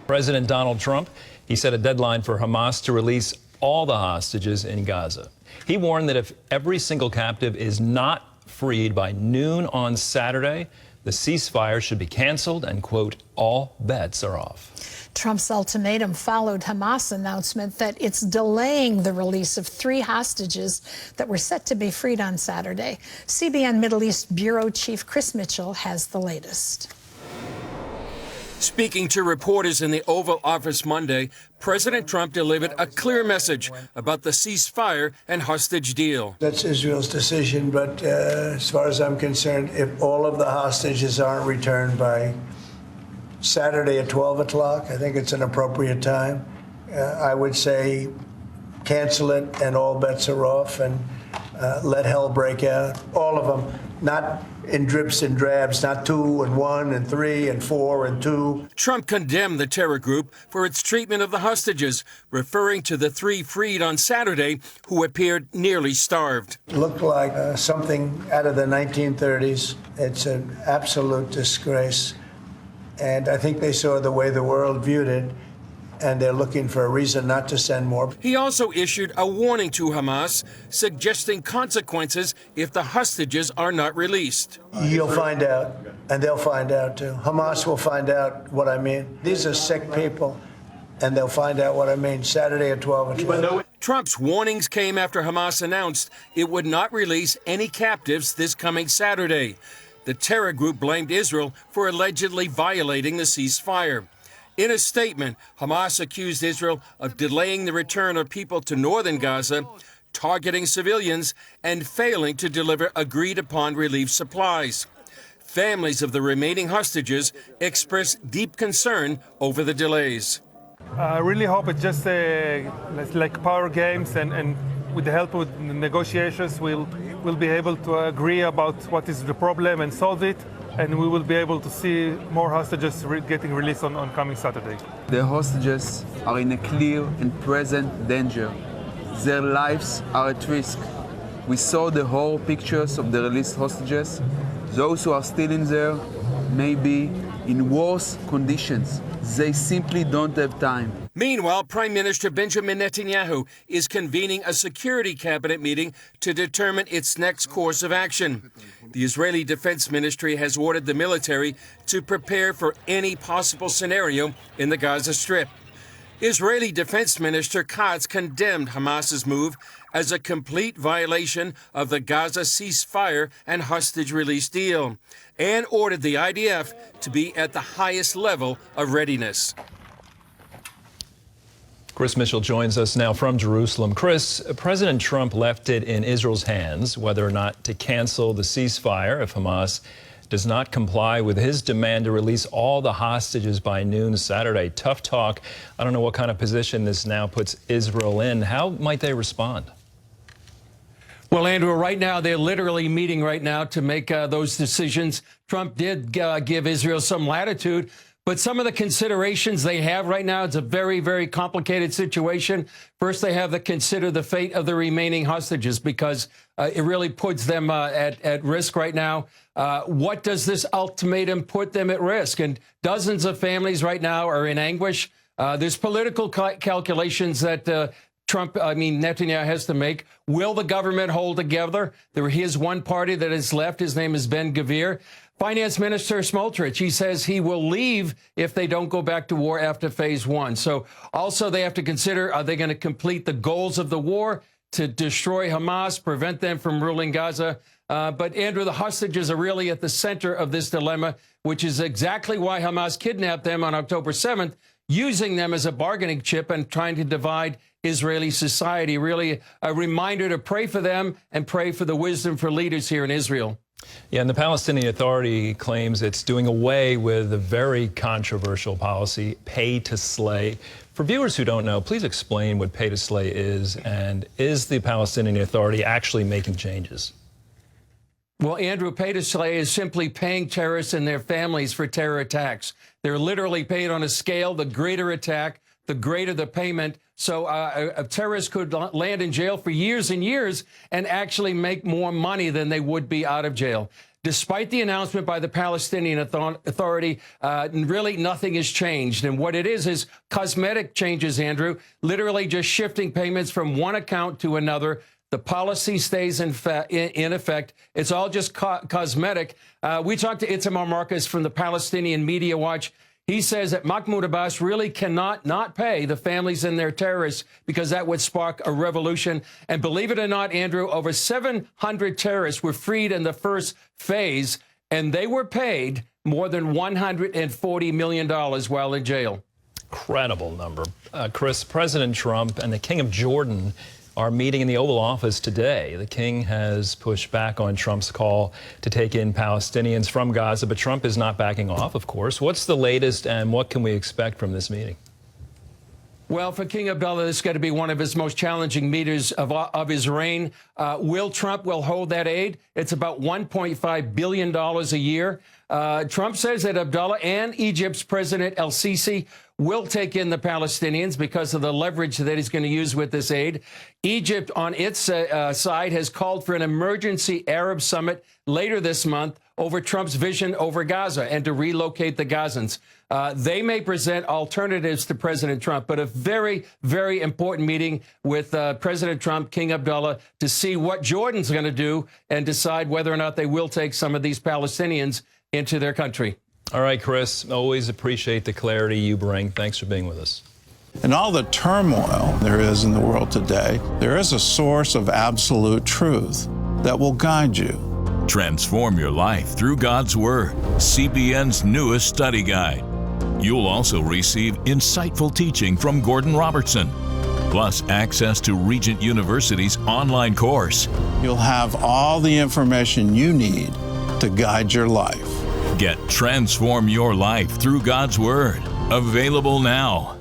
President Donald Trump, he set a deadline for Hamas to release all the hostages in Gaza. He warned that if every single captive is not freed by noon on Saturday, the ceasefire should be canceled and, quote, all bets are off. Trump's ultimatum followed Hamas' announcement that it's delaying the release of 3 hostages that were set to be freed on Saturday. CBN Middle East Bureau Chief Chris Mitchell has the latest. Speaking to reporters in the Oval Office Monday, President Trump delivered a clear message about the ceasefire and hostage deal. That's Israel's decision, but as far as I'm concerned, if all of the hostages aren't returned by Saturday at 12 o'clock, I think it's an appropriate time. I would say cancel it and all bets are off and let hell break out. All of them, not in drips and drabs, not 2 and 1 and 3 and 4 and 2. Trump condemned the terror group for its treatment of the hostages, referring to the 3 freed on Saturday who appeared nearly starved. It looked like something out of the 1930s. It's an absolute disgrace. And I think they saw the way the world viewed it, and they're looking for a reason not to send more. He also issued a warning to Hamas, suggesting consequences if the hostages are not released. You'll find out, and they'll find out too. Hamas will find out what I mean. These are sick people, and they'll find out what I mean Saturday at 12 o'clock. Trump's warnings came after Hamas announced it would not release any captives this coming Saturday. The terror group blamed Israel for allegedly violating the ceasefire. In a statement, Hamas accused Israel of delaying the return of people to northern Gaza, targeting civilians, and failing to deliver agreed-upon relief supplies. Families of the remaining hostages expressed deep concern over the delays. I really hope it's just like power games, and with the help of the negotiations, we'll be able to agree about what is the problem and solve it, and we will be able to see more hostages getting released on coming Saturday. The hostages are in a clear and present danger. Their lives are at risk. We saw the horror pictures of the released hostages. Those who are still in there may be in worse conditions. They simply don't have time. Meanwhile, Prime Minister Benjamin Netanyahu is convening a security cabinet meeting to determine its next course of action. The Israeli Defense Ministry has ordered the military to prepare for any possible scenario in the Gaza Strip. Israeli Defense Minister Katz condemned Hamas's move as a complete violation of the Gaza ceasefire and hostage release deal, and ordered the IDF to be at the highest level of readiness. Chris Mitchell joins us now from Jerusalem. Chris, President Trump left it in Israel's hands whether or not to cancel the ceasefire if Hamas does not comply with his demand to release all the hostages by noon Saturday. Tough talk. I don't know what kind of position this now puts Israel in. How might they respond? Well, Andrew, right now, they're literally meeting right now to make those decisions. Trump did give Israel some latitude, but some of the considerations they have right now, it's a very, very complicated situation. First, they have to consider the fate of the remaining hostages because it really puts them at risk right now. What does this ultimatum put them at risk? And dozens of families right now are in anguish. There's political calculations that Netanyahu has to make. Will the government hold together? There is one party that is left. His name is Ben-Gvir. Finance Minister Smotrich, he says he will leave if they don't go back to war after phase 1. So also they have to consider, are they going to complete the goals of the war to destroy Hamas, prevent them from ruling Gaza? But Andrew, the hostages are really at the center of this dilemma, which is exactly why Hamas kidnapped them on October 7th, using them as a bargaining chip and trying to divide Israeli society. Really a reminder to pray for them and pray for the wisdom for leaders here in Israel. Yeah, and the Palestinian Authority claims it's doing away with the very controversial policy, pay to slay. For viewers who don't know, please explain what pay to slay is, and is the Palestinian Authority actually making changes? Well, Andrew, pay to slay is simply paying terrorists and their families for terror attacks. They're literally paid on a scale. The greater attack, the greater the payment. So a terrorist could land in jail for years and years and actually make more money than they would be out of jail. despite the announcement by the Palestinian Authority, really nothing has changed. And what it is cosmetic changes, Andrew, literally just shifting payments from one account to another. The policy stays in effect. It's all just cosmetic. We talked to Itamar Marcus from the Palestinian Media Watch. He says that Mahmoud Abbas really cannot not pay the families and their terrorists because that would spark a revolution. And believe it or not, Andrew, over 700 terrorists were freed in the first phase, and they were paid more than $140 million while in jail. Incredible number. Chris, President Trump and the King of Jordan are meeting in the Oval Office today. The king has pushed back on Trump's call to take in Palestinians from Gaza, but Trump is not backing off, of course. What's the latest, and what can we expect from this meeting? Well, for King Abdullah, this is going to be one of his most challenging meetings of his reign. Trump will hold that aid. It's about $1.5 billion a year. Trump says that Abdullah and Egypt's President el-Sisi will take in the Palestinians because of the leverage that he's going to use with this aid. Egypt, on its side, has called for an emergency Arab summit later this month over Trump's vision over Gaza and to relocate the Gazans. They may present alternatives to President Trump, but a very, very important meeting with President Trump, King Abdullah, to see what Jordan's going to do and decide whether or not they will take some of these Palestinians into their country. All right, Chris, always appreciate the clarity you bring. Thanks for being with us. In all the turmoil there is in the world today, there is a source of absolute truth that will guide you. Transform your life through God's Word, CBN's newest study guide. You'll also receive insightful teaching from Gordon Robertson, plus access to Regent University's online course. You'll have all the information you need to guide your life. Get Transform Your Life through God's Word. Available now.